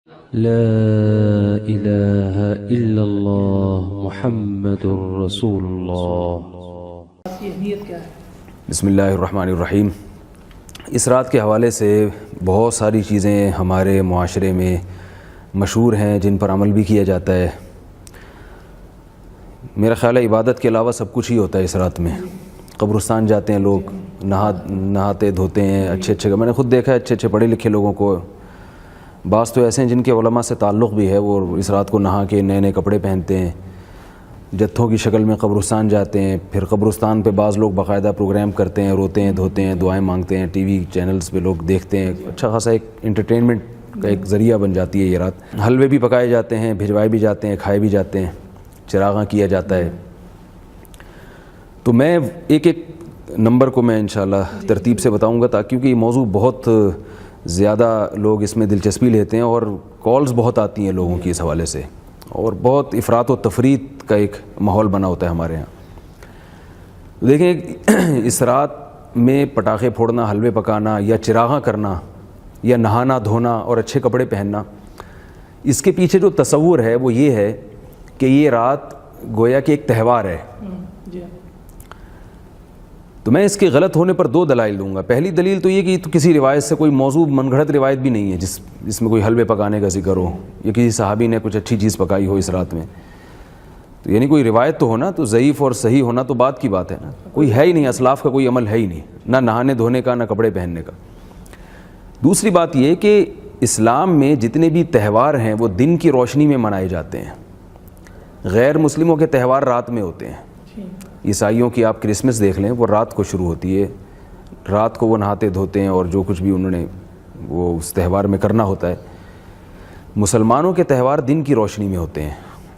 لا الہ الا اللہ محمد رسول اللہ۔ کی اہمیت کیا ہے؟ بسم اللہ الرحمن الرحیم۔ اس رات کے حوالے سے بہت ساری چیزیں ہمارے معاشرے میں مشہور ہیں جن پر عمل بھی کیا جاتا ہے۔ میرا خیال ہے عبادت کے علاوہ سب کچھ ہی ہوتا ہے اس رات میں۔ قبرستان جاتے ہیں لوگ، نہاتے دھوتے ہیں، اچھے میں نے خود دیکھا ہے اچھے پڑھے لکھے لوگوں کو، بعض تو ایسے ہیں جن کے علماء سے تعلق بھی ہے، وہ اس رات کو نہا کے نئے کپڑے پہنتے ہیں، جتھوں کی شکل میں قبرستان جاتے ہیں، پھر قبرستان پہ بعض لوگ باقاعدہ پروگرام کرتے ہیں، روتے ہیں دھوتے ہیں، دعائیں مانگتے ہیں، ٹی وی چینلز پہ لوگ دیکھتے ہیں، اچھا خاصا ایک انٹرٹینمنٹ کا ایک ذریعہ بن جاتی ہے یہ رات۔ حلوے بھی پکائے جاتے ہیں، بھجوائے بھی جاتے ہیں، کھائے بھی جاتے ہیں، چراغاں کیا جاتا ہے۔ تو میں ایک نمبر کو میں انشاءاللہ ترتیب سے بتاؤں گا، تاکہ کیونکہ یہ موضوع بہت زیادہ لوگ اس میں دلچسپی لیتے ہیں اور کالز بہت آتی ہیں لوگوں کی اس حوالے سے، اور بہت افراط و تفریط کا ایک ماحول بنا ہوتا ہے ہمارے ہاں۔ دیکھیں، اس رات میں پٹاخے پھوڑنا، حلوے پکانا یا چراغاں کرنا یا نہانا دھونا اور اچھے کپڑے پہننا، اس کے پیچھے جو تصور ہے وہ یہ ہے کہ یہ رات گویا کہ ایک تہوار ہے۔ تو میں اس کے غلط ہونے پر دو دلائل دوں گا۔ پہلی دلیل تو یہ کہ تو کسی روایت سے کوئی موضوع من گھڑت روایت بھی نہیں ہے جس میں کوئی حلوے پکانے کا ذکر ہو یا کسی صحابی نے کچھ اچھی چیز پکائی ہو اس رات میں، تو یعنی کوئی روایت تو ہونا، تو ضعیف اور صحیح ہونا تو بات کی بات ہے نا، کوئی ہے ہی نہیں، اسلاف کا کوئی عمل ہے ہی نہیں، نہ نہانے دھونے کا، نہ کپڑے پہننے کا۔ دوسری بات یہ کہ اسلام میں جتنے بھی تہوار ہیں وہ دن کی روشنی میں منائے جاتے ہیں، غیر مسلموں کے تہوار رات میں ہوتے ہیں۔ عیسائیوں کی آپ کرسمس دیکھ لیں، وہ رات کو شروع ہوتی ہے، رات کو وہ نہاتے دھوتے ہیں اور جو کچھ بھی انہوں نے وہ اس تہوار میں کرنا ہوتا ہے۔ مسلمانوں کے تہوار دن کی روشنی میں ہوتے ہیں۔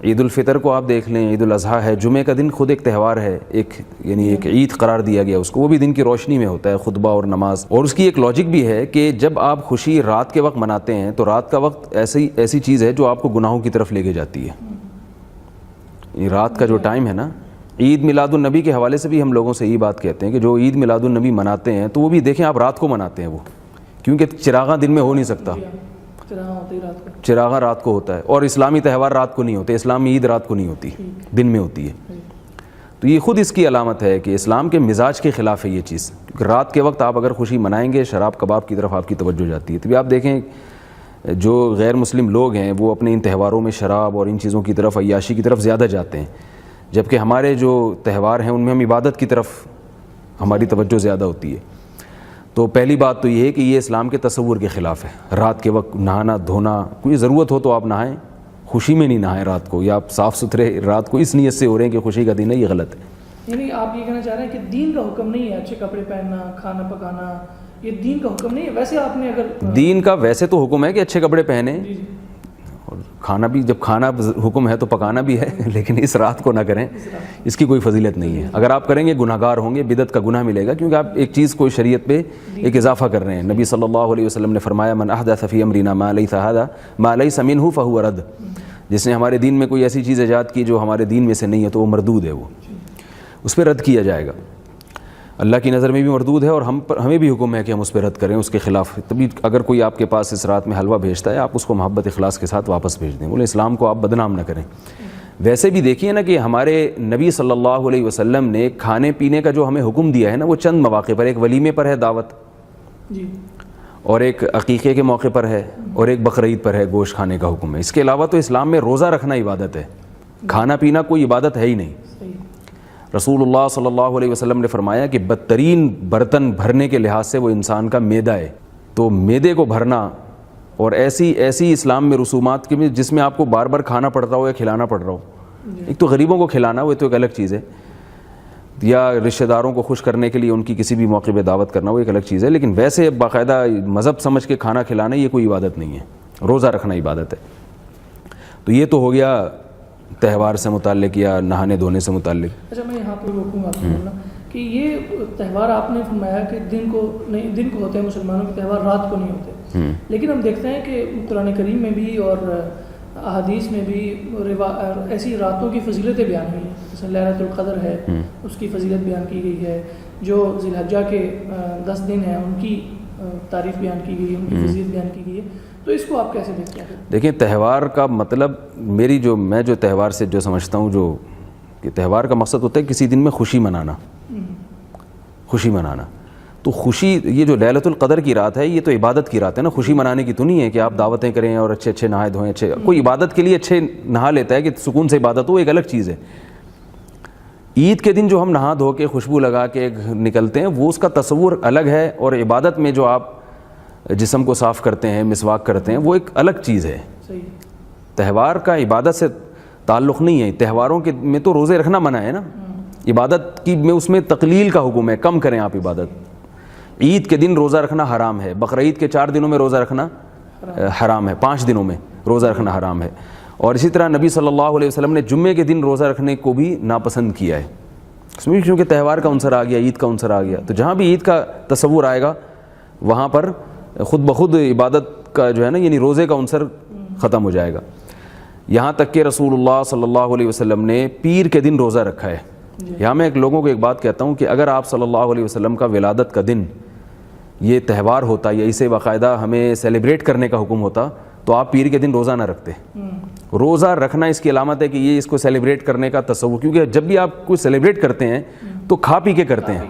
عید الفطر کو آپ دیکھ لیں، عید الاضحیٰ ہے، جمعہ کا دن خود ایک تہوار ہے، یعنی ایک عید قرار دیا گیا اس کو، وہ بھی دن کی روشنی میں ہوتا ہے، خطبہ اور نماز۔ اور اس کی ایک لاجک بھی ہے کہ جب آپ خوشی رات کے وقت مناتے ہیں تو رات کا وقت ایسی چیز ہے جو آپ کو گناہوں کی طرف لے کے جاتی ہے۔ رات کا جو ٹائم ہے نا، عید میلاد النبی کے حوالے سے بھی ہم لوگوں سے یہی بات کہتے ہیں کہ جو عید میلاد النبی مناتے ہیں تو وہ بھی دیکھیں آپ رات کو مناتے ہیں، وہ کیونکہ چراغاں دن میں ہو نہیں سکتا، چراغاں رات کو ہوتا ہے، اور اسلامی تہوار رات کو نہیں ہوتے، اسلامی عید رات کو نہیں ہوتی، دن میں ہوتی ہے۔ تو یہ خود اس کی علامت ہے کہ اسلام کے مزاج کے خلاف ہے یہ چیز، رات کے وقت آپ اگر خوشی منائیں گے شراب کباب کی طرف آپ کی توجہ جاتی ہے۔ تو آپ دیکھیں جو غیر مسلم لوگ ہیں وہ اپنے ان تہواروں میں شراب اور ان چیزوں کی طرف، عیاشی کی طرف زیادہ جاتے ہیں، جبکہ ہمارے جو تہوار ہیں ان میں ہم عبادت کی طرف ہماری توجہ زیادہ ہوتی ہے۔ تو پہلی بات تو یہ ہے کہ یہ اسلام کے تصور کے خلاف ہے، رات کے وقت نہانا دھونا، کوئی ضرورت ہو تو آپ نہائیں، خوشی میں نہیں نہائیں رات کو، یا آپ صاف ستھرے رات کو اس نیت سے ہو رہے ہیں کہ خوشی کا دن ہے، یہ غلط ہے۔ یعنی آپ یہ کہنا چاہ رہے ہیں کہ دین کا حکم نہیں ہے اچھے کپڑے پہننا، کھانا پکانا، یہ دین کا حکم نہیں ہے؟ ویسے آپ نے اگر دین کا ویسے تو حکم ہے کہ اچھے کپڑے پہنیں، اور کھانا بھی، جب کھانا حکم ہے تو پکانا بھی ہے، لیکن اس رات کو نہ کریں، اس کی کوئی فضیلت نہیں ہے۔ اگر آپ کریں گے گناہ گار ہوں گے، بدعت کا گناہ ملے گا، کیونکہ آپ ایک چیز کو شریعت پہ ایک اضافہ کر رہے ہیں۔ نبی صلی اللہ علیہ وسلم نے فرمایا من احدث فی امرنا ما لیس منہ فہو رد، جس نے ہمارے دین میں کوئی ایسی چیز ایجاد کی جو ہمارے دین میں سے نہیں ہے تو وہ مردود ہے، وہ اس پہ رد کیا جائے گا۔ اللہ کی نظر میں بھی مردود ہے، اور ہمیں بھی حکم ہے کہ ہم اس پہ رد کریں، اس کے خلاف۔ تبھی اگر کوئی آپ کے پاس اس رات میں حلوہ بھیجتا ہے آپ اس کو محبت اخلاص کے ساتھ واپس بھیج دیں، بولے اسلام کو آپ بدنام نہ کریں۔ ویسے بھی دیکھیے نا کہ ہمارے نبی صلی اللہ علیہ وسلم نے کھانے پینے کا جو ہمیں حکم دیا ہے نا، وہ چند مواقع پر، ایک ولیمے پر ہے دعوت، اور ایک عقیقے کے موقع پر ہے، اور ایک بقرعید پر ہے گوشت کھانے کا حکم ہے۔ اس کے علاوہ تو اسلام میں روزہ رکھنا عبادت ہے، کھانا پینا کوئی عبادت ہے ہی نہیں۔ رسول اللہ صلی اللہ علیہ وسلم نے فرمایا کہ بدترین برتن بھرنے کے لحاظ سے وہ انسان کا معدہ ہے، تو معدے کو بھرنا، اور ایسی اسلام میں رسومات کے میں جس میں آپ کو بار بار کھانا پڑ رہا ہو یا کھلانا پڑ رہا ہو، ایک تو غریبوں کو کھلانا، وہ تو ایک الگ چیز ہے، یا رشتہ داروں کو خوش کرنے کے لیے ان کی کسی بھی موقع پہ دعوت کرنا، وہ ایک الگ چیز ہے، لیکن ویسے باقاعدہ مذہب سمجھ کے کھانا کھلانا یہ کوئی عبادت نہیں ہے، روزہ رکھنا عبادت ہے۔ تو یہ تو ہو گیا تہوار سے متعلق یا نہانے دھونے سے متعلق۔ اچھا، میں یہاں پہ روکوں گا آپ کو بولنا کہ یہ تہوار آپ نے فرمایا کہ دن کو ہوتے ہیں، مسلمانوں کے تہوار رات کو نہیں ہوتے، لیکن ہم دیکھتے ہیں کہ قرآن کریم میں بھی اور احادیث میں بھی ایسی راتوں کی فضیلتیں بیان ہوئی ہیں، جیسے لیلۃ القدر ہے، اس کی فضیلت بیان کی گئی ہے، جو ذی الحجہ کے 10 دن ہیں ان کی تعریف بیان کی گئی ہے, ان کی فضیلت بیان کی گئی ہے, تو اس کو آپ کیسے دیکھتے ہیں؟ دیکھیں تہوار کا مطلب میں جو تہوار سے جو سمجھتا ہوں جو کہ تہوار کا مقصد ہوتا ہے کسی دن میں خوشی منانا, خوشی منانا. تو خوشی, یہ جو لیلۃ القدر کی رات ہے یہ تو عبادت کی رات ہے نا, خوشی منانے کی تو نہیں ہے کہ آپ دعوتیں کریں اور اچھے نہائے دھوئیں. کوئی عبادت کے لیے اچھے نہا لیتا ہے کہ سکون سے عبادت ہو, ایک الگ چیز ہے. عید کے دن جو ہم نہا دھو کے خوشبو لگا کے نکلتے ہیں وہ اس کا تصور الگ ہے, اور عبادت میں جو آپ جسم کو صاف کرتے ہیں, مسواک کرتے ہیں, وہ ایک الگ چیز ہے. تہوار کا عبادت سے تعلق نہیں ہے. تہواروں کے میں تو روزے رکھنا منع ہے نا, عبادت کی میں اس میں تقلیل کا حکم ہے, کم کریں آپ عبادت. عید کے دن روزہ رکھنا حرام ہے, بقرعید کے 4 دنوں میں روزہ رکھنا حرام ہے, 5 دنوں میں روزہ رکھنا حرام ہے. اور اسی طرح نبی صلی اللہ علیہ وسلم نے جمعے کے دن روزہ رکھنے کو بھی ناپسند کیا ہے, اس میں کیونکہ تہوار کا عنصر آ گیا, عید کا عنصر آ گیا. تو جہاں بھی عید کا تصور آئے گا وہاں پر خود بخود عبادت کا جو ہے نا یعنی روزے کا عنصر ختم ہو جائے گا. یہاں تک کہ رسول اللہ صلی اللہ علیہ وسلم نے پیر کے دن روزہ رکھا ہے. یہاں میں لوگوں کو ایک بات کہتا ہوں کہ اگر آپ صلی اللہ علیہ وسلم کا ولادت کا دن یہ تہوار ہوتا یا اسے باقاعدہ ہمیں سیلیبریٹ کرنے کا حکم ہوتا تو آپ پیر کے دن روزہ نہ رکھتے. روزہ رکھنا اس کی علامت ہے کہ یہ اس کو سیلیبریٹ کرنے کا تصور, کیونکہ جب بھی آپ کوئی سیلیبریٹ کرتے ہیں تو کھا پی کے کرتے ہیں.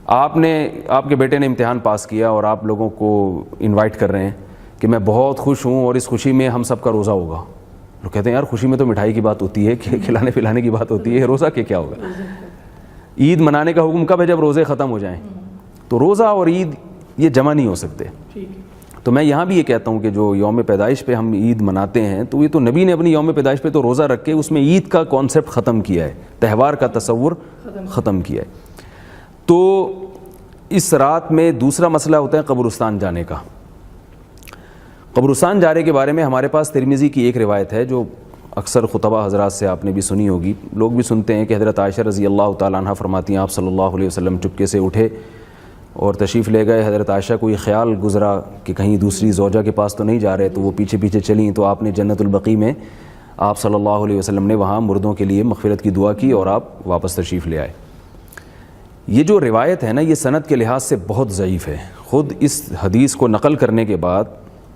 آپ کے بیٹے نے امتحان پاس کیا اور آپ لوگوں کو انوائٹ کر رہے ہیں کہ میں بہت خوش ہوں اور اس خوشی میں ہم سب کا روزہ ہوگا. لوگ کہتے ہیں یار خوشی میں تو مٹھائی کی بات ہوتی ہے, کہ کھلانے پلانے کی بات ہوتی ہے, روزہ کیا ہوگا. عید منانے کا حکم کب ہے؟ جب روزے ختم ہو جائیں. تو روزہ اور عید یہ جمع نہیں ہو سکتے. تو میں یہاں بھی یہ کہتا ہوں کہ جو یوم پیدائش پہ ہم عید مناتے ہیں تو یہ تو نبی نے اپنی یوم پیدائش پہ تو روزہ رکھ کے اس میں عید کا کانسیپٹ ختم کیا ہے, تہوار کا تصور ختم کیا ہے. تو اس رات میں دوسرا مسئلہ ہوتا ہے قبرستان جانے کا. قبرستان جانے کے بارے میں ہمارے پاس ترمذی کی ایک روایت ہے جو اکثر خطبہ حضرات سے آپ نے بھی سنی ہوگی, لوگ بھی سنتے ہیں, کہ حضرت عائشہ رضی اللہ تعالیٰ عنہ فرماتی ہیں آپ صلی اللہ علیہ وسلم چپکے سے اٹھے اور تشریف لے گئے. حضرت عائشہ کو یہ خیال گزرا کہ کہیں دوسری زوجہ کے پاس تو نہیں جا رہے, تو وہ پیچھے پیچھے چلیں. تو آپ نے جنت البقیع میں آپ صلی اللہ علیہ وسلم نے وہاں مردوں کے لیے مغفرت کی دعا کی اور آپ واپس تشریف لے آئے. یہ جو روایت ہے نا یہ سند کے لحاظ سے بہت ضعیف ہے. خود اس حدیث کو نقل کرنے کے بعد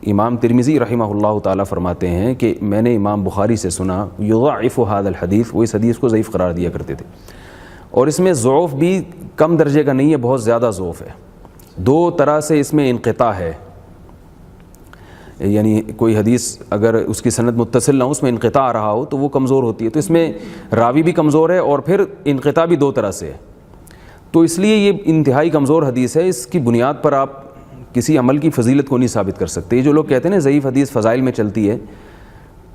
امام ترمذی رحمہ اللہ تعالیٰ فرماتے ہیں کہ میں نے امام بخاری سے سنا یضعف هذا الحدیث, وہ اس حدیث کو ضعیف قرار دیا کرتے تھے. اور اس میں ضعف بھی کم درجے کا نہیں ہے, بہت زیادہ ضعف ہے. 2 طرح سے اس میں انقطاع ہے, یعنی کوئی حدیث اگر اس کی سند متصل نہ ہو, اس میں انقطاع آ رہا ہو تو وہ کمزور ہوتی ہے. تو اس میں راوی بھی کمزور ہے اور پھر انقطاع بھی 2 طرح سے ہے. تو اس لیے یہ انتہائی کمزور حدیث ہے. اس کی بنیاد پر آپ کسی عمل کی فضیلت کو نہیں ثابت کر سکتے. یہ جو لوگ کہتے ہیں نا ضعیف حدیث فضائل میں چلتی ہے,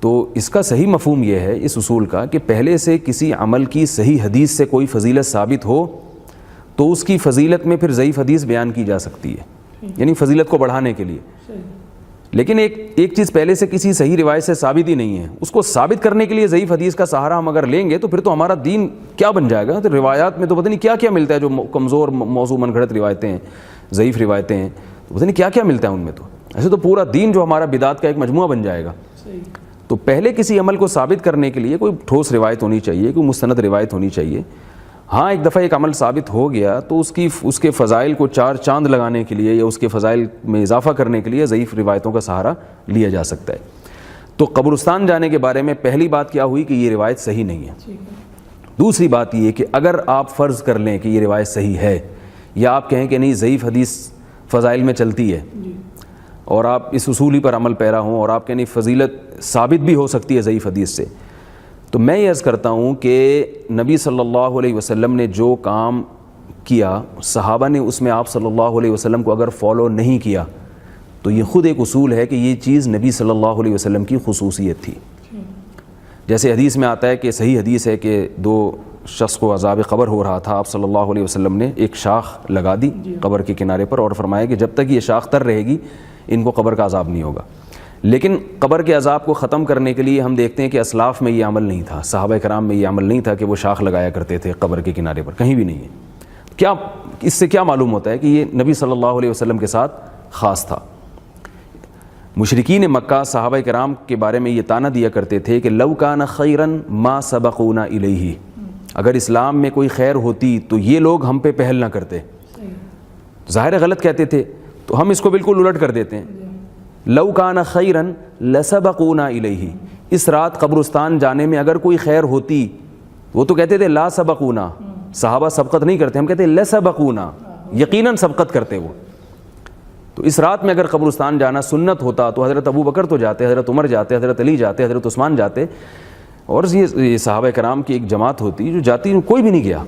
تو اس کا صحیح مفہوم یہ ہے اس اصول کا کہ پہلے سے کسی عمل کی صحیح حدیث سے کوئی فضیلت ثابت ہو تو اس کی فضیلت میں پھر ضعیف حدیث بیان کی جا سکتی ہے, یعنی فضیلت کو بڑھانے کے لیے. لیکن ایک چیز پہلے سے کسی صحیح روایت سے ثابت ہی نہیں ہے, اس کو ثابت کرنے کے لیے ضعیف حدیث کا سہارا ہم اگر لیں گے تو پھر تو ہمارا دین کیا بن جائے گا. تو روایات میں تو پتہ نہیں کیا کیا ملتا ہے, جو کمزور موضوع من گھڑت روایتیں ہیں, ضعیف روایتیں ہیں, تو پتہ نہیں کیا کیا ملتا ہے ان میں. تو ایسے تو پورا دین جو ہمارا بدعات کا ایک مجموعہ بن جائے گا. تو پہلے کسی عمل کو ثابت کرنے کے لیے کوئی ٹھوس روایت ہونی چاہیے, کوئی مستند روایت ہونی چاہیے. ہاں ایک دفعہ ایک عمل ثابت ہو گیا تو اس کے فضائل کو 4 چاند لگانے کے لیے یا اس کے فضائل میں اضافہ کرنے کے لیے ضعیف روایتوں کا سہارا لیا جا سکتا ہے. تو قبرستان جانے کے بارے میں پہلی بات کیا ہوئی کہ یہ روایت صحیح نہیں ہے. دوسری بات یہ کہ اگر آپ فرض کر لیں کہ یہ روایت صحیح ہے, یا آپ کہیں کہ نہیں ضعیف حدیث فضائل میں چلتی ہے اور آپ اس اصولی پر عمل پیرا ہوں اور آپ کہیں فضیلت ثابت بھی ہو سکتی ہے ضعیف حدیث سے, تو میں یہ عرض کرتا ہوں کہ نبی صلی اللہ علیہ وسلم نے جو کام کیا, صحابہ نے اس میں آپ صلی اللہ علیہ وسلم کو اگر فالو نہیں کیا تو یہ خود ایک اصول ہے کہ یہ چیز نبی صلی اللہ علیہ وسلم کی خصوصیت تھی. جیسے حدیث میں آتا ہے کہ صحیح حدیث ہے کہ 2 شخص کو عذاب قبر ہو رہا تھا, آپ صلی اللہ علیہ وسلم نے ایک شاخ لگا دی قبر کے کنارے پر اور فرمایا کہ جب تک یہ شاخ تر رہے گی ان کو قبر کا عذاب نہیں ہوگا. لیکن قبر کے عذاب کو ختم کرنے کے لیے ہم دیکھتے ہیں کہ اسلاف میں یہ عمل نہیں تھا, صحابہ کرام میں یہ عمل نہیں تھا کہ وہ شاخ لگایا کرتے تھے قبر کے کنارے پر, کہیں بھی نہیں ہے. کیا اس سے کیا معلوم ہوتا ہے کہ یہ نبی صلی اللہ علیہ وسلم کے ساتھ خاص تھا. مشرکین مکہ صحابہ کرام کے بارے میں یہ طعنہ دیا کرتے تھے کہ لو کان خیرا ما سبقونا الیہ, اگر اسلام میں کوئی خیر ہوتی تو یہ لوگ ہم پہ پہل نہ کرتے. ظاہر ہے غلط کہتے تھے، تو ہم اس کو بالکل الٹ کر دیتے ہیں. لو کان خیرن لسبقونا الیہ، اس رات قبرستان جانے میں اگر کوئی خیر ہوتی، وہ تو کہتے تھے لا سبقونا، صحابہ سبقت نہیں کرتے، ہم کہتے ہیں لسبقونا، یقیناً سبقت کرتے وہ. تو اس رات میں اگر قبرستان جانا سنت ہوتا تو حضرت ابو بکر تو جاتے، حضرت عمر جاتے، حضرت علی جاتے، حضرت عثمان جاتے، اور یہ صحابہ کرام کی ایک جماعت ہوتی جو جاتی، کوئی بھی نہیں گیا.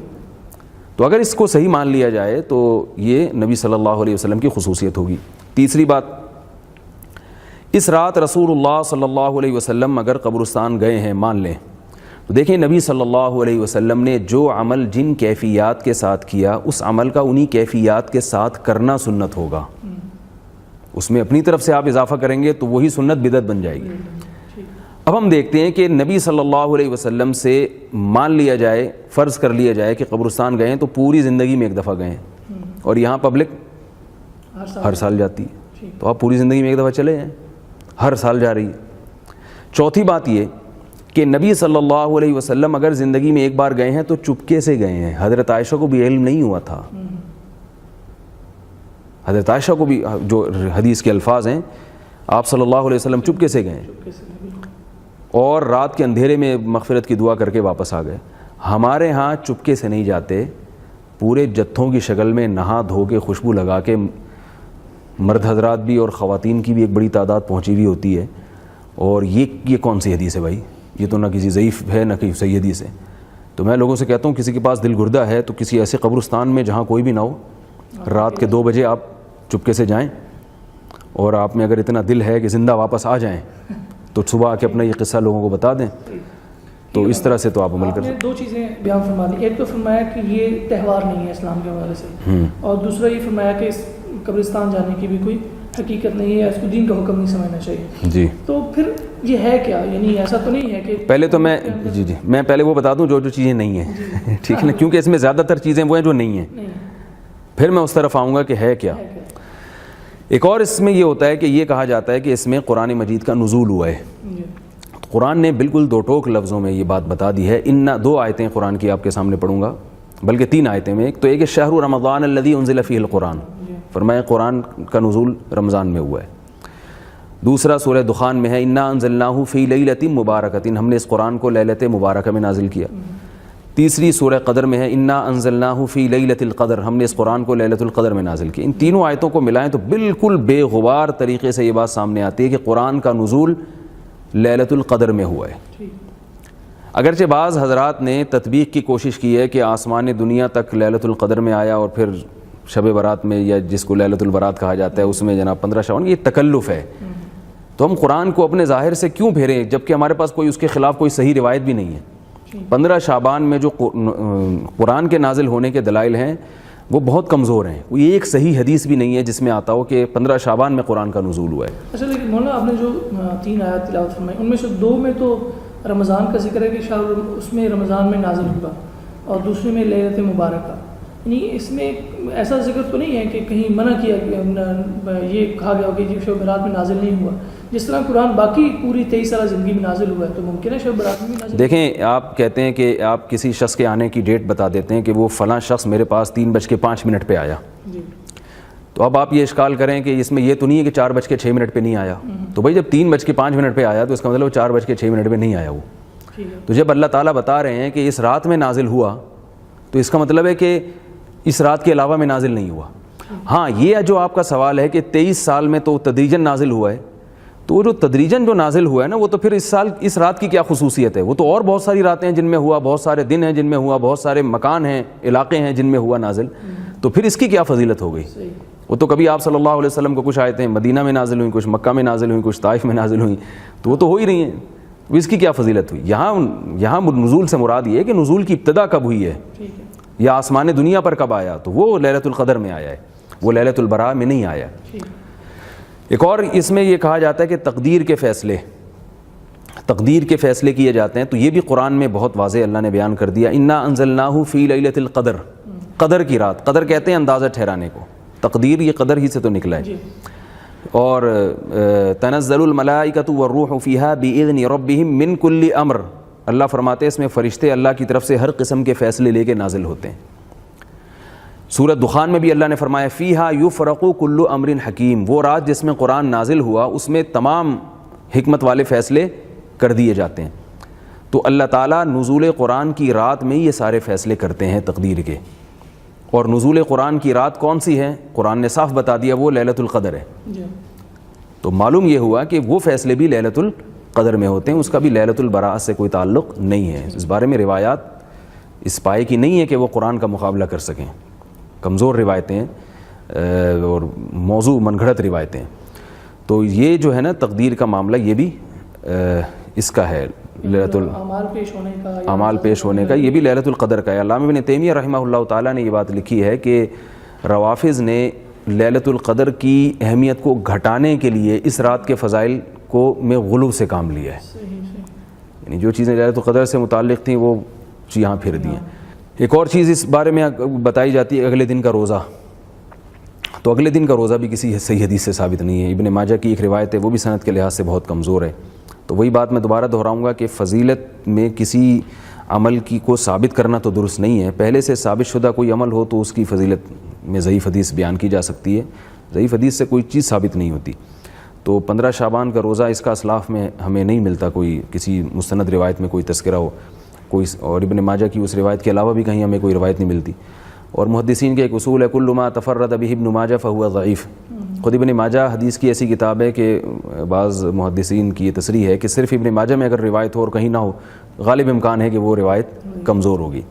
تو اگر اس کو صحیح مان لیا جائے تو یہ نبی صلی اللہ علیہ وسلم کی خصوصیت ہوگی. تیسری بات، اس رات رسول اللہ صلی اللہ علیہ وسلم اگر قبرستان گئے ہیں، مان لیں، تو دیکھیں نبی صلی اللہ علیہ وسلم نے جو عمل جن کیفیات کے ساتھ کیا، اس عمل کا انہی کیفیات کے ساتھ کرنا سنت ہوگا. اس میں اپنی طرف سے آپ اضافہ کریں گے تو وہی سنت بدعت بن جائے گی. اب ہم دیکھتے ہیں کہ نبی صلی اللہ علیہ وسلم سے مان لیا جائے، فرض کر لیا جائے کہ قبرستان گئے ہیں تو پوری زندگی میں ایک دفعہ گئے ہیں، اور یہاں پبلک ہر سال جاتی ہے، تو آپ پوری زندگی میں ایک دفعہ چلے ہیں، ہر سال جا رہی ہے. چوتھی بات یہ کہ نبی صلی اللہ علیہ وسلم اگر زندگی میں ایک بار گئے ہیں تو چپکے سے گئے ہیں. حضرت عائشہ کو بھی علم نہیں ہوا تھا، حضرت عائشہ کو بھی، جو حدیث کے الفاظ ہیں، آپ صلی اللہ علیہ وسلم چپکے سے گئے اور رات کے اندھیرے میں مغفرت کی دعا کر کے واپس آ گئے. ہمارے ہاں چپکے سے نہیں جاتے، پورے جتھوں کی شکل میں نہا دھو کے خوشبو لگا کے، مرد حضرات بھی اور خواتین کی بھی ایک بڑی تعداد پہنچی ہوئی ہوتی ہے. اور یہ کون سی حدیث ہے بھائی؟ یہ تو نہ کسی ضعیف ہے نہ کسی صحیح حدیث ہے. تو میں لوگوں سے کہتا ہوں کسی کے پاس دل گردہ ہے تو کسی ایسے قبرستان میں جہاں کوئی بھی نہ ہو، رات کے 2 بجے آپ چپکے سے جائیں، اور آپ میں اگر اتنا دل ہے کہ زندہ واپس آ جائیں تو صبح آ کے اپنا یہ قصہ لوگوں کو بتا دیں. تو اس طرح سے تو آپ عمل کر سکتے ہیں. 2 چیزیں بیان فرما دی. ایک تو فرمایا کہ یہ تہوار نہیں ہے اسلام کے حوالے سے، اور دوسرا یہ فرمایا کہ اس قبرستان جانے کی بھی کوئی حقیقت نہیں ہے، اس کو دین کا حکم نہیں سمجھنا چاہیے. جی، تو پھر یہ ہے کیا؟ یعنی ایسا تو نہیں ہے کہ پہلے تو میں پہلے وہ بتا دوں جو چیزیں نہیں ہیں، ٹھیک ہے نا، کیونکہ اس میں زیادہ تر چیزیں وہ ہیں جو نہیں ہیں، پھر میں اس طرف آؤں گا کہ ہے کیا. ایک اور اس میں یہ ہوتا ہے کہ یہ کہا جاتا ہے کہ اس میں قرآن مجید کا نزول ہوا ہے. قرآن نے بالکل 2 ٹوک لفظوں میں یہ بات بتا دی ہے. 2 آیتیں قرآن کی آپ کے سامنے پڑھوں گا، بلکہ 3 آیتیں میں. ایک تو ایک شہر رمضان الذی انزل فیہ القرآن، فرمایا قرآن کا نزول رمضان میں ہوا ہے. دوسرا سورہ دخان میں ہے انا انزلناہ فی لیلۃ مبارکۃ، ہم نے اس قرآن کو لیلۃ مبارکہ میں نازل کیا. تیسری سورہ قدر میں ہے انا انزلناہ فی لیلۃ القدر، ہم نے اس قرآن کو لیلۃ القدر میں نازل کیا. ان تینوں آیتوں کو ملائیں تو بالکل بے غبار طریقے سے یہ بات سامنے آتی ہے کہ قرآن کا نزول لیلۃ القدر میں ہوا ہے. اگرچہ بعض حضرات نے تطبیق کی کوشش کی ہے کہ آسمان دنیا تک لیلۃ القدر میں آیا اور پھر شب برات میں، یا جس کو لیلۃ البرات کہا جاتا ہے، اس میں جناب 15 شعبان، یہ تکلف ہے. تو ہم قرآن کو اپنے ظاہر سے کیوں پھیریں جبکہ ہمارے پاس کوئی اس کے خلاف کوئی صحیح روایت بھی نہیں ہے. 15 شعبان میں جو قرآن کے نازل ہونے کے دلائل ہیں وہ بہت کمزور ہیں. یہ ایک صحیح حدیث بھی نہیں ہے جس میں آتا ہو کہ 15 شعبان میں قرآن کا نزول ہوا ہے. اچھا، لیکن مولانا آپ نے جو 3 آیات تلاوت فرمائی ان میں سے 2 میں تو رمضان کا ذکر ہے کہ شاید اس میں رمضان میں نازل ہوا، اور دوسرے میں لیلۃ مبارکہ. یعنی اس میں ایسا ذکر تو نہیں ہے کہ کہیں منع کیا گیا، یہ کہا گیا کہ شب برات میں نازل نہیں ہوا. جس طرح قرآن باقی پوری 23 سالہ زندگی میں نازل ہوا ہے تو ممکن ہے شب برات میں بھی نازل. دیکھیں، آپ کہتے ہیں کہ آپ کسی شخص کے آنے کی ڈیٹ بتا دیتے ہیں کہ وہ فلاں شخص میرے پاس 3:05 پہ آیا. تو اب آپ یہ اشکال کریں کہ اس میں یہ تو نہیں ہے کہ 4:06 پہ نہیں آیا. تو بھائی جب 3:05 پہ آیا تو اس کا مطلب 4:06 پہ نہیں آیا وہ. تو جب اللہ تعالیٰ بتا رہے ہیں کہ اس رات میں نازل ہوا تو اس کا مطلب ہے کہ اس رات کے علاوہ میں نازل نہیں ہوا. ہاں، یہ جو آپ کا سوال ہے کہ 23 سال میں تو تدریجاً نازل ہوا ہے، تو وہ جو تدریجاً جو نازل ہوا ہے نا، وہ تو پھر اس سال اس رات کی کیا خصوصیت ہے؟ وہ تو اور بہت ساری راتیں ہیں جن میں ہوا، بہت سارے دن ہیں جن میں ہوا، بہت سارے مکان ہیں، علاقے ہیں جن میں ہوا نازل. تو پھر اس کی کیا فضیلت ہو گئی؟ وہ تو کبھی آپ صلی اللہ علیہ وسلم کو کچھ آیتیں مدینہ میں نازل ہوئیں، کچھ مکہ میں نازل ہوئیں، کچھ طائف میں نازل ہوئیں، تو وہ تو ہو ہی رہی ہیں. اس کی کیا فضیلت ہوئی؟ یہاں نزول سے مراد یہ ہے کہ نزول کی ابتدا کب ہوئی ہے یا آسمان دنیا پر کب آیا. تو وہ لیلۃ القدر میں آیا ہے، وہ لیلۃ البراء میں نہیں آیا. ایک اور اس میں یہ کہا جاتا ہے کہ تقدیر کے فیصلے کیے جاتے ہیں. تو یہ بھی قرآن میں بہت واضح اللہ نے بیان کر دیا، انا انزلناہ فی لیلۃ القدر، قدر کی رات. قدر کہتے ہیں اندازہ ٹھہرانے کو، تقدیر یہ قدر ہی سے تو نکلا ہے. اور تنزل الملائکۃ والروح فیہا باذن ربہم من کل امر، اللہ فرماتے ہیں اس میں فرشتے اللہ کی طرف سے ہر قسم کے فیصلے لے کے نازل ہوتے ہیں. سورۃ دخان میں بھی اللہ نے فرمایا فیہا یفرق کل امر حکیم، وہ رات جس میں قرآن نازل ہوا اس میں تمام حکمت والے فیصلے کر دیے جاتے ہیں۔ تو اللہ تعالیٰ نزول قرآن کی رات میں یہ سارے فیصلے کرتے ہیں تقدیر کے، اور نزول قرآن کی رات کون سی ہے؟ قرآن نے صاف بتا دیا وہ لیلۃ القدر ہے۔ تو معلوم یہ ہوا کہ وہ فیصلے بھی لیلۃ القدر میں ہوتے ہیں، اس کا بھی لیلۃ البراءت سے کوئی تعلق نہیں ہے۔ اس بارے میں روایات اس پائے کی نہیں ہے کہ وہ قرآن کا مقابلہ کر سکیں، کمزور روایتیں اور موضوع من گھڑت روایتیں۔ تو یہ جو ہے نا تقدیر کا معاملہ یہ بھی اس کا ہے، لیلۃ اعمال پیش ہونے کا، یہ بھی لیلۃ القدر کا ہے۔ علامہ ابن تیمیہ رحمہ اللہ تعالیٰ نے یہ بات لکھی ہے کہ روافض نے لیلۃ القدر کی اہمیت کو گھٹانے کے لیے اس رات کے فضائل کو میں غلو سے کام لیا ہے، یعنی جو چیزیں لیلۃ القدر سے متعلق تھیں وہ یہاں پھر دی ہیں۔ ایک اور چیز اس بارے میں بتائی جاتی ہے اگلے دن کا روزہ، تو اگلے دن کا روزہ بھی کسی صحیح حدیث سے ثابت نہیں ہے۔ ابن ماجہ کی ایک روایت ہے، وہ بھی سند کے لحاظ سے بہت کمزور ہے۔ تو وہی بات میں دوبارہ دہراؤں گا کہ فضیلت میں کسی عمل کی کو ثابت کرنا تو درست نہیں ہے، پہلے سے ثابت شدہ کوئی عمل ہو تو اس کی فضیلت میں ضعیف حدیث بیان کی جا سکتی ہے، ضعیف حدیث سے کوئی چیز ثابت نہیں ہوتی۔ تو 15 شعبان کا روزہ اس کا اسلاف میں ہمیں نہیں ملتا، کوئی کسی مستند روایت میں کوئی تذکرہ ہو کوئی، اور ابن ماجہ کی اس روایت کے علاوہ بھی کہیں ہمیں کوئی روایت نہیں ملتی۔ اور محدثین کے ایک اصول ہے کل ما تفرد به ابن ماجہ فهو ضعیف۔ خود ابن ماجہ حدیث کی ایسی کتاب ہے کہ بعض محدثین کی یہ تصریح ہے کہ صرف ابن ماجہ میں اگر روایت ہو اور کہیں نہ ہو، غالب امکان ہے کہ وہ روایت کمزور ہوگی۔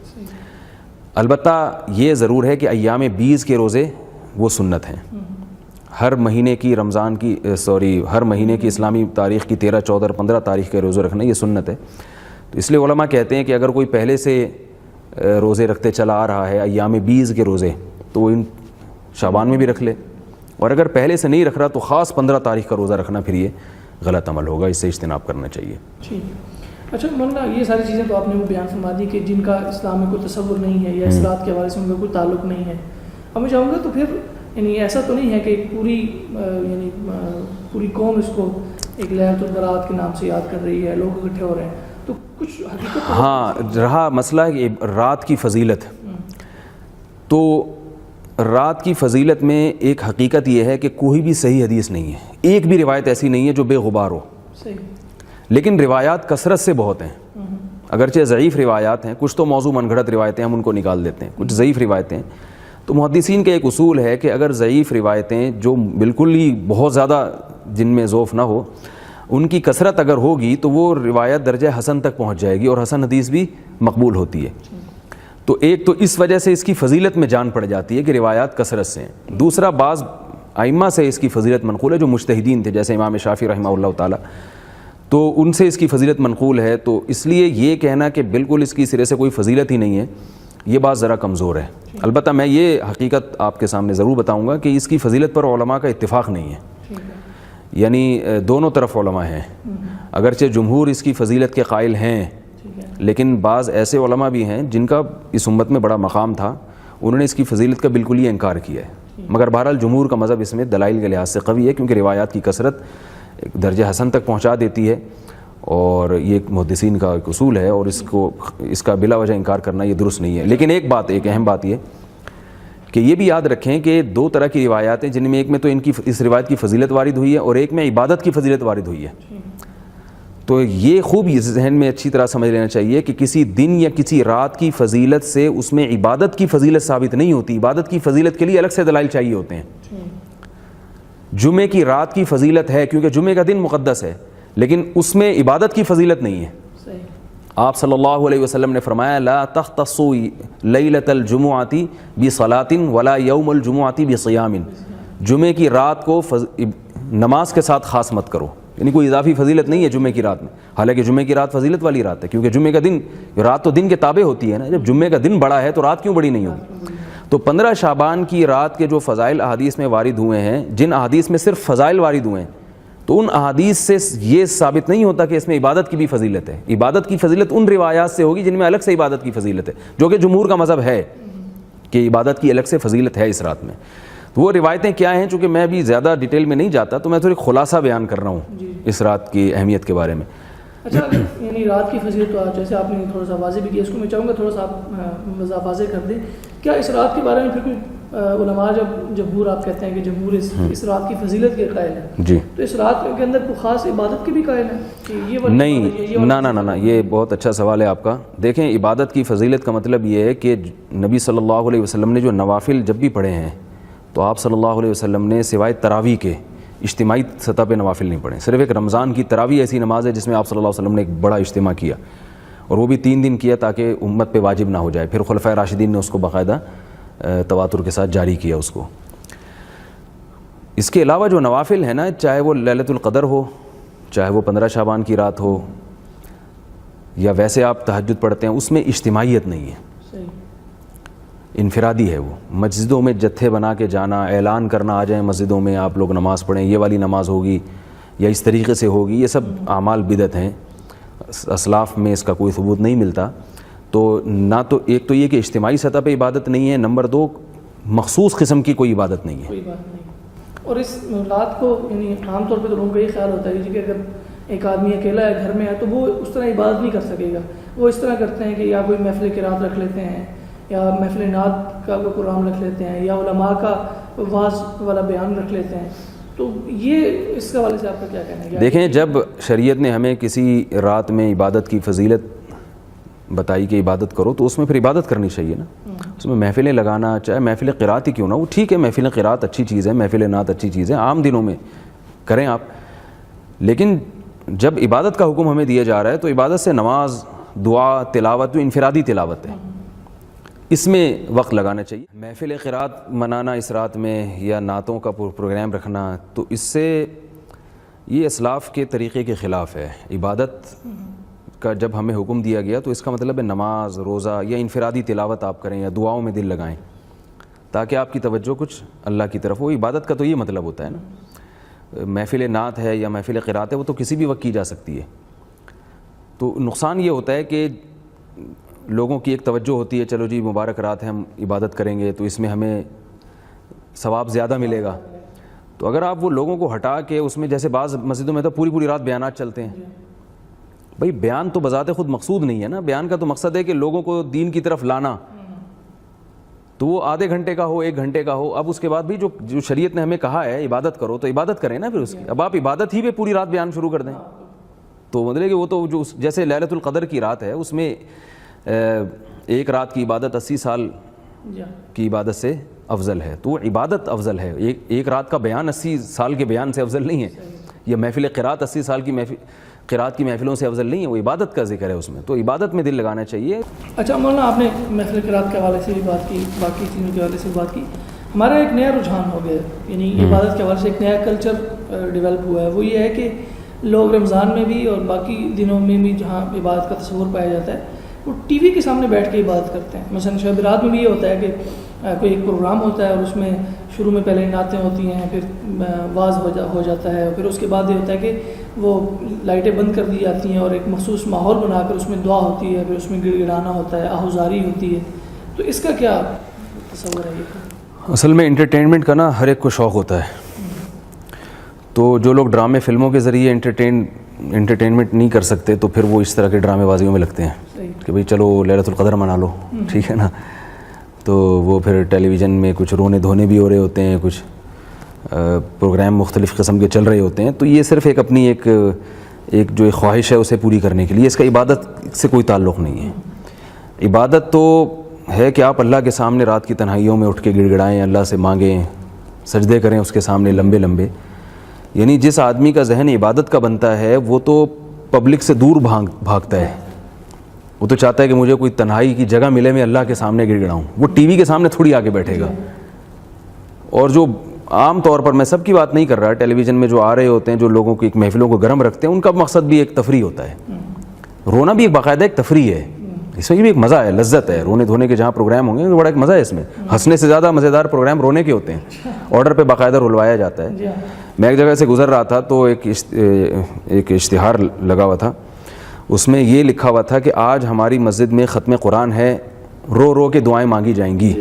البتہ یہ ضرور ہے کہ ایام بیز کے روزے وہ سنت ہیں، ہر مہینے کی رمضان کی ہر مہینے کی اسلامی تاریخ کی 13، 14 اور 15 تاریخ کے روزے رکھنا یہ سنت ہے۔ تو اس لیے علماء کہتے ہیں کہ اگر کوئی پہلے سے روزے رکھتے چلا آ رہا ہے ایام بیز کے روزے تو وہ ان شعبان میں بھی رکھ لے، اور اگر پہلے سے نہیں رکھ رہا تو خاص 15 تاریخ کا روزہ رکھنا پھر یہ غلط عمل ہوگا، اس سے اجتناب کرنا چاہیے۔ اچھا مولانا، یہ ساری چیزیں تو آپ نے وہ بیان فرما دی کہ جن کا اسلام میں کوئی تصور نہیں ہے یا اس رات کے حوالے سے ان کا کوئی تعلق نہیں ہے، اب میں چاہوں گا تو پھر یعنی ایسا تو نہیں ہے کہ پوری قوم اس کو ایک لیلۃ البراءت کے نام سے یاد کر رہی ہے، لوگ اکٹھے ہو رہے ہیں، تو کچھ حقیقت ہاں رہا مسئلہ کہ رات کی فضیلت، تو رات کی فضیلت میں ایک حقیقت یہ ہے کہ کوئی بھی صحیح حدیث نہیں ہے، ایک بھی روایت ایسی نہیں ہے جو بے غبار ہو، لیکن روایات کثرت سے بہت ہیں، اگرچہ ضعیف روایات ہیں، کچھ تو موضوع من گھڑت روایتیں ہم ان کو نکال دیتے ہیں، کچھ ضعیف روایتیں۔ تو محدثین کا ایک اصول ہے کہ اگر ضعیف روایتیں جو بالکل ہی بہت زیادہ جن میں ذوف نہ ہو ان کی کثرت اگر ہوگی تو وہ روایت درجہ حسن تک پہنچ جائے گی اور حسن حدیث بھی مقبول ہوتی ہے۔ تو ایک تو اس وجہ سے اس کی فضیلت میں جان پڑ جاتی ہے کہ روایات کثرت سے ہیں۔ دوسرا بعض ائمہ سے اس کی فضیلت منقول ہے جو مجتہدین تھے، جیسے امام شافعی رحمہ اللہ تعالیٰ، تو ان سے اس کی فضیلت منقول ہے، تو اس لیے یہ کہنا کہ بالکل اس کی سرے سے کوئی فضیلت ہی نہیں ہے یہ بات ذرا کمزور ہے۔ البتہ میں یہ حقیقت آپ کے سامنے ضرور بتاؤں گا کہ اس کی فضیلت پر علماء کا اتفاق نہیں ہے، یعنی دونوں طرف علماء ہیں، اگرچہ جمہور اس کی فضیلت کے قائل ہیں لیکن بعض ایسے علماء بھی ہیں جن کا اس امت میں بڑا مقام تھا، انہوں نے اس کی فضیلت کا بالکل ہی انکار کیا ہے۔ مگر بہرحال جمہور کا مذہب اس میں دلائل کے لحاظ سے قوی ہے کیونکہ روایات کی کثرت درجہ حسن تک پہنچا دیتی ہے، اور یہ ایک محدثین کا ایک اصول ہے، اور اس کا بلا وجہ انکار کرنا یہ درست نہیں ہے۔ لیکن ایک اہم بات یہ کہ یہ بھی یاد رکھیں کہ دو طرح کی روایات ہیں، جن میں ایک میں تو اس روایت کی فضیلت وارد ہوئی ہے اور ایک میں عبادت کی فضیلت وارد ہوئی ہے۔ تو یہ خوب ذہن میں اچھی طرح سمجھ لینا چاہیے کہ کسی دن یا کسی رات کی فضیلت سے اس میں عبادت کی فضیلت ثابت نہیں ہوتی، عبادت کی فضیلت کے لیے الگ سے دلائل چاہیے ہوتے ہیں۔ جمعے کی رات کی فضیلت ہے کیونکہ جمعے کا دن مقدس ہے، لیکن اس میں عبادت کی فضیلت نہیں ہے۔ آپ صلی اللہ علیہ وسلم نے فرمایا لا تختصوا لیلۃ الجمعۃ بصلاۃ ولا یوم الجمعۃ بصیام، جمعے کی رات کو نماز کے ساتھ خاص مت کرو، یعنی کوئی اضافی فضیلت نہیں ہے جمعے کی رات میں، حالانکہ جمعے کی رات فضیلت والی رات ہے کیونکہ جمعے کا دن، رات تو دن کے تابع ہوتی ہے نا، جب جمعے کا دن بڑا ہے تو رات کیوں بڑی نہیں ہوگی؟ تو 15 شعبان کی رات کے جو فضائل احادیث میں وارد ہوئے ہیں، جن احادیث میں صرف فضائل وارد ہوئے ہیں، تو ان احادیث سے یہ ثابت نہیں ہوتا کہ اس میں عبادت کی بھی فضیلت ہے۔ عبادت کی فضیلت ان روایات سے ہوگی جن میں الگ سے عبادت کی فضیلت ہے، جو کہ جمہور کا مذہب ہے کہ عبادت کی الگ سے فضیلت ہے اس رات میں۔ تو وہ روایتیں کیا ہیں، چونکہ میں بھی زیادہ ڈیٹیل میں نہیں جاتا تو میں تھوڑی خلاصہ بیان کر رہا ہوں اس رات کی اہمیت کے بارے میں۔ اچھا، یعنی رات کی فضیلت تو جیسے آپ نے تھوڑا سا واضح بھی کیا، اس کو میں چاہوں گا تھوڑا سا آپ واضح کر دیں، کیا اس رات کے بارے میں پھر کوئی علماء جب جمہور آپ کہتے ہیں کہ جمہور اس رات کی فضیلت کے قائل ہیں جی تو اس رات کے اندر کوئی خاص عبادت کے بھی قائل ہیں کہ یہ والی نہیں، نہ یہ بہت اچھا سوال ہے آپ کا. دیکھیں عبادت کی فضیلت کا مطلب یہ ہے کہ نبی صلی اللہ علیہ وسلم نے جو نوافل جب بھی پڑھے ہیں تو آپ صلی اللہ علیہ وسلم نے سوائے تراویح کے اجتماعی سطح پہ نوافل نہیں پڑھے. صرف ایک رمضان کی تراویح ایسی نماز ہے جس میں آپ صلی اللہ علیہ وسلم نے ایک بڑا اجتماع کیا، اور وہ بھی 3 دن کیا تاکہ امت پہ واجب نہ ہو جائے. پھر خلفائے راشدین نے اس کو باقاعدہ تواتر کے ساتھ جاری کیا اس کو. اس کے علاوہ جو نوافل ہیں نا، چاہے وہ لیلۃ القدر ہو، چاہے وہ 15 شعبان کی رات ہو، یا ویسے آپ تہجد پڑھتے ہیں، اس میں اجتماعیت نہیں ہے، صحیح انفرادی ہے. وہ مسجدوں میں جتھے بنا کے جانا، اعلان کرنا آ جائیں مسجدوں میں آپ لوگ نماز پڑھیں، یہ والی نماز ہوگی یا اس طریقے سے ہوگی، یہ سب اعمال بدعت ہیں. اسلاف میں اس کا کوئی ثبوت نہیں ملتا. تو نہ تو ایک تو یہ کہ اجتماعی سطح پہ عبادت نہیں ہے، نمبر 2 مخصوص قسم کی کوئی عبادت نہیں ہے. کوئی بات نہیں. اور اس رات کو یعنی عام طور پہ تو لوگوں کا یہ خیال ہوتا ہے کہ اگر ایک آدمی اکیلا ہے، گھر میں ہے، تو وہ اس طرح عبادت نہیں کر سکے گا. وہ اس طرح کرتے ہیں کہ یا کوئی محفل قرات رکھ لیتے ہیں، یا محفل نعت کا کوئی پروگرام رکھ لیتے ہیں، یا علماء کا واعظ والا بیان رکھ لیتے ہیں. تو یہ اس کے حوالے سے آپ کا کیا کہنا ہے؟ دیکھیں، جب شریعت نے ہمیں کسی رات میں عبادت کی فضیلت بتائی کہ عبادت کرو، تو اس میں پھر عبادت کرنی چاہیے نا. اس میں محفلیں لگانا، چاہے محفل قرات ہی کیوں نہ وہ ٹھیک ہے، محفل قرات اچھی چیز ہے، محفل نعت اچھی چیز ہے، عام دنوں میں کریں آپ. لیکن جب عبادت کا حکم ہمیں دیا جا رہا ہے تو عبادت سے نماز، دعا، تلاوت جو انفرادی تلاوت ہے، اس میں وقت لگانا چاہیے. محفل قرات منانا اس رات میں یا نعتوں کا پروگرام رکھنا، تو اس سے یہ اسلاف کے طریقے کے خلاف ہے. عبادت کا جب ہمیں حکم دیا گیا تو اس کا مطلب ہے نماز، روزہ یا انفرادی تلاوت آپ کریں یا دعاؤں میں دل لگائیں تاکہ آپ کی توجہ کچھ اللہ کی طرف ہو. عبادت کا تو یہ مطلب ہوتا ہے نا. محفل نعت ہے یا محفل قرات ہے، وہ تو کسی بھی وقت کی جا سکتی ہے. تو نقصان یہ ہوتا ہے کہ لوگوں کی ایک توجہ ہوتی ہے، چلو جی مبارک رات ہے، ہم عبادت کریں گے تو اس میں ہمیں ثواب زیادہ ملے گا. تو اگر آپ وہ لوگوں کو ہٹا کے اس میں، جیسے بعض مسجدوں میں تو پوری رات بیانات چلتے ہیں. بھئی بیان تو بذات خود مقصود نہیں ہے نا. بیان کا تو مقصد ہے کہ لوگوں کو دین کی طرف لانا. تو وہ آدھے گھنٹے کا ہو، 1 گھنٹے کا ہو. اب اس کے بعد بھی جو شریعت نے ہمیں کہا ہے عبادت کرو تو عبادت کریں نا. پھر اس کی اب آپ عبادت ہی پہ پوری رات بیان شروع کر دیں تو مطلب کہ وہ تو جو جیسے لیلۃ القدر کی رات ہے، اس میں 1 رات کی عبادت 80 سال کی عبادت سے افضل ہے. تو وہ عبادت افضل ہے. ایک رات کا بیان 80 سال کے بیان سے افضل نہیں ہے. یہ محفل قرات 80 سال کی قرات کی محفلوں سے افضل نہیں ہے. وہ عبادت کا ذکر ہے اس میں، تو عبادت میں دل لگانا چاہیے. اچھا مولانا، آپ نے محفل قرات کے حوالے سے بھی بات کی، باقی چیزوں کے حوالے سے بھی بات کی. ہمارا ایک نیا رجحان ہو گیا، یعنی عبادت کے حوالے سے ایک نیا کلچر ڈیولپ ہوا ہے. وہ یہ ہے کہ لوگ رمضان میں بھی اور باقی دنوں میں بھی جہاں عبادت کا تصور پایا جاتا ہے، وہ ٹی وی کے سامنے بیٹھ کے عبادت کرتے ہیں. مثلا شب برات میں بھی یہ ہوتا ہے کہ کوئی ایک پروگرام ہوتا ہے اور اس میں شروع میں پہلے نعتیں ہوتی ہیں، پھر واعظ ہو جاتا ہے، پھر اس کے بعد یہ ہوتا ہے کہ وہ لائٹیں بند کر دی جاتی ہیں اور ایک مخصوص ماحول بنا کر اس میں دعا ہوتی ہے، پھر اس میں گڑ گڑانا ہوتا ہے، آہوزاری ہوتی ہے. تو اس کا کیا تصور ہے؟ یہ اصل میں انٹرٹینمنٹ کا نا ہر ایک کو شوق ہوتا ہے. تو جو لوگ ڈرامے فلموں کے ذریعے انٹرٹینمنٹ نہیں کر سکتے تو پھر وہ اس طرح کے ڈرامے بازیوں میں لگتے ہیں کہ بھئی چلو لیلۃ القدر منا لو، ٹھیک ہے نا. تو وہ پھر ٹیلی ویژن میں کچھ رونے دھونے بھی ہو رہے ہوتے ہیں، کچھ پروگرام مختلف قسم کے چل رہے ہوتے ہیں. تو یہ صرف ایک اپنی ایک جو خواہش ہے اسے پوری کرنے کے لیے، اس کا عبادت سے کوئی تعلق نہیں ہے. عبادت تو ہے کہ آپ اللہ کے سامنے رات کی تنہائیوں میں اٹھ کے گڑ گڑائیں، اللہ سے مانگیں، سجدے کریں اس کے سامنے لمبے لمبے. یعنی جس آدمی کا ذہن عبادت کا بنتا ہے وہ تو پبلک سے دور بھاگتا ہے. وہ تو چاہتا ہے کہ مجھے کوئی تنہائی کی جگہ ملے، میں اللہ کے سامنے گڑ گڑاؤں. وہ ٹی وی کے سامنے تھوڑی آ کے بیٹھے گا. اور جو عام طور پر، میں سب کی بات نہیں کر رہا، ٹیلی ویژن میں جو آ رہے ہوتے ہیں، جو لوگوں کی ایک محفلوں کو گرم رکھتے ہیں، ان کا مقصد بھی ایک تفریح ہوتا ہے. رونا بھی ایک باقاعدہ ایک تفریح ہے. اس میں بھی ایک مزہ ہے، لذت ہے. رونے دھونے کے جہاں پروگرام ہوں گے تو بڑا ایک مزہ ہے اس میں. ہنسنے سے زیادہ مزیدار پروگرام رونے کے ہوتے ہیں. آرڈر پہ باقاعدہ رلوایا جاتا ہے. میں ایک جگہ سے گزر رہا تھا تو ایک اشتہار لگا ہوا تھا، اس میں یہ لکھا ہوا تھا کہ آج ہماری مسجد میں ختم قرآن ہے، رو رو کے دعائیں مانگی جائیں گی.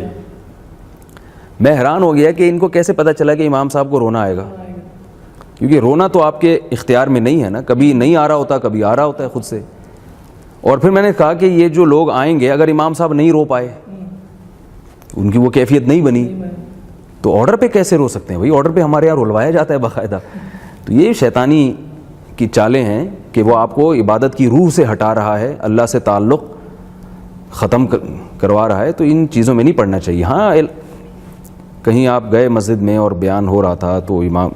میں حیران ہو گیا کہ ان کو کیسے پتہ چلا کہ امام صاحب کو رونا آئے گا، کیونکہ رونا تو آپ کے اختیار میں نہیں ہے نا. کبھی نہیں آ رہا ہوتا، کبھی آ رہا ہوتا ہے خود سے. اور پھر میں نے کہا کہ یہ جو لوگ آئیں گے، اگر امام صاحب نہیں رو پائے، ان کی وہ کیفیت نہیں بنی، تو آرڈر پہ کیسے رو سکتے ہیں بھائی؟ آرڈر پہ ہمارے یہاں رلوایا جاتا ہے باقاعدہ. تو یہ شیطانی کی چالیں ہیں کہ وہ آپ کو عبادت کی روح سے ہٹا رہا ہے, اللہ سے تعلق ختم کروا رہا ہے. تو ان چیزوں میں نہیں پڑھنا چاہیے. ہاں کہیں آپ گئے مسجد میں اور بیان ہو رہا تھا تو امام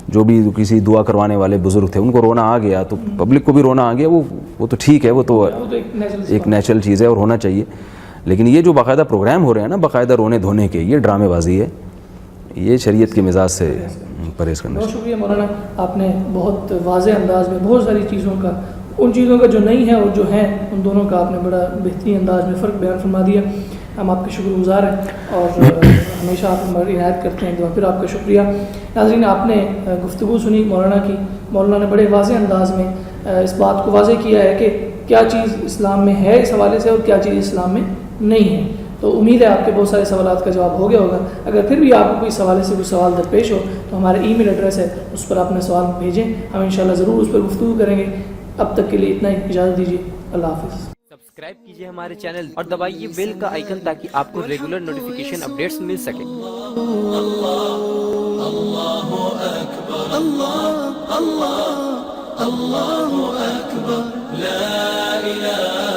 جو بھی کسی دعا کروانے والے بزرگ تھے ان کو رونا آ گیا تو پبلک کو بھی رونا آ گیا, وہ تو ٹھیک ہے, وہ تو ایک نیچرل چیز ہے اور ہونا چاہیے. لیکن یہ جو باقاعدہ پروگرام ہو رہے ہیں نا باقاعدہ رونے دھونے کے, یہ ڈرامے بازی ہے, یہ شریعت کے مزاج سے پرہیز کرنا بہت شکریہ مولانا, آپ نے بہت واضح انداز میں بہت ساری چیزوں کا, ان چیزوں کا جو نہیں ہے اور جو ہیں ان دونوں کا آپ نے بڑا بہترین انداز میں فرق بیان فرما دیا. ہم آپ کے شکر گزار ہیں اور ہمیشہ آپ ہماری عنایت کرتے ہیں. پھر آپ کا شکریہ. ناظرین, آپ نے گفتگو سنی مولانا کی. مولانا نے بڑے واضح انداز میں اس بات کو واضح کیا ہے کہ کیا چیز اسلام میں ہے اس حوالے سے اور کیا چیز اسلام میں نہیں ہے. تو امید ہے آپ کے بہت سارے سوالات کا جواب ہو گیا ہوگا. اگر پھر بھی آپ کو اس حوالے سے کوئی سوال درپیش ہو تو ہمارا ای میل ایڈریس ہے, اس پر اپنے سوال بھیجیں, ہم انشاءاللہ ضرور اس پر گفتگو کریں گے. اب تک کے لیے اتنا ہی, اجازت دیجیے. اللہ حافظ. سبسکرائب کیجیے ہمارے چینل اور دبائیے بیل کا آئیکن تاکہ آپ کو ریگولر نوٹیفیکیشن اپڈیٹس مل سکیں. اللہ اکبر, لا الہ